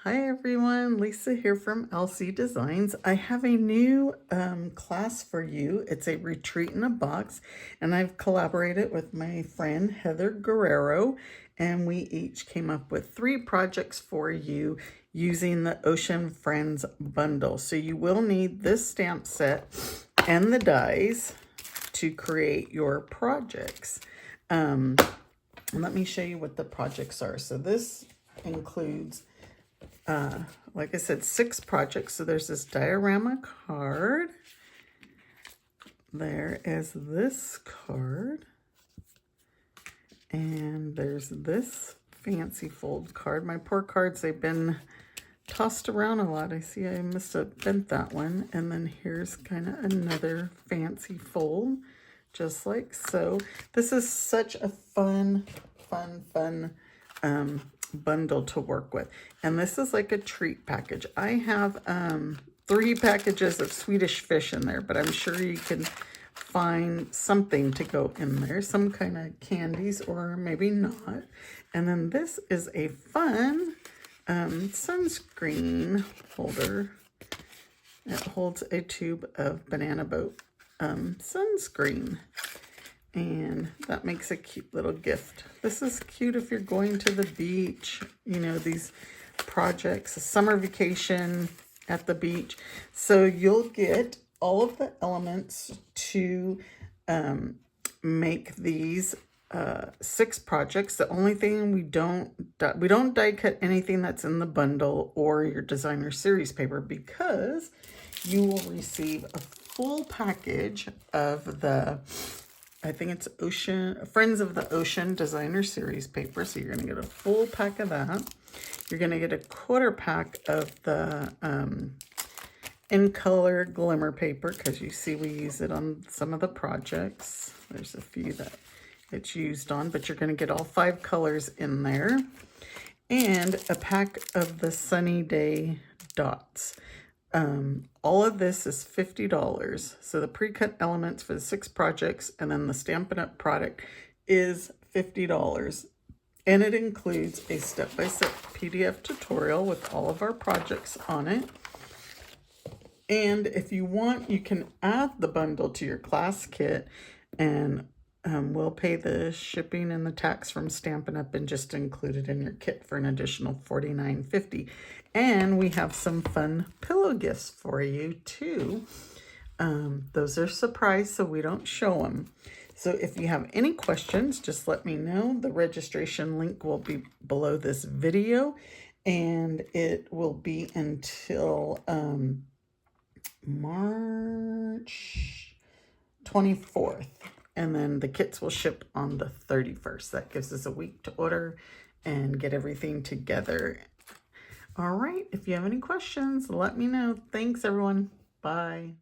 Hi everyone, Lisa here from LC Designs. I have a new class for you. It's a retreat in a box, and I've collaborated with my friend Heather Guerrero, and we each came up with 3 projects for you using the Ocean Friends bundle. So you will need this stamp set and the dies to create your projects. Let me show you what the projects are. So this includes like I said, 6 projects. So there's this diorama card. There is this card. And there's this fancy fold card. My poor cards, they've been tossed around a lot. I see I must have bent that one. And then here's kind of another fancy fold, just like so. This is such a fun bundle to work with, and this is like a treat package. I have 3 packages of Swedish fish in there, but I'm sure you can find something to go in there, some kind of candies or maybe not. And then this is a fun sunscreen holder. It holds a tube of Banana Boat sunscreen, and that makes a cute little gift. This is cute if you're going to the beach, you know, these projects, a summer vacation at the beach. So you'll get all of the elements to make these 6 projects. The only thing we don't die cut anything that's in the bundle or your designer series paper, because you will receive a full package of the, I think it's Friends of the Ocean designer series paper. So you're going to get a full pack of that. You're going to get a 1/4 pack of the in color glimmer paper, because you see we use it on some of the projects. There's a few that it's used on, but you're going to get all 5 colors in there. And a pack of the Sunny Day dots. All of this is $50. So the pre-cut elements for the 6 projects and then the Stampin' Up! Product is $50. And it includes a step-by-step PDF tutorial with all of our projects on it. And if you want, you can add the bundle to your class kit, and we'll pay the shipping and the tax from Stampin' Up! And just include it in your kit for an additional $49.50. And we have some fun pillow gifts for you too. Those are surprise, so we don't show them. So if you have any questions, just let me know. The registration link will be below this video, and it will be until March 24th. And then the kits will ship on the 31st. That gives us a week to order and get everything together. All right, if you have any questions, let me know. Thanks, everyone. Bye.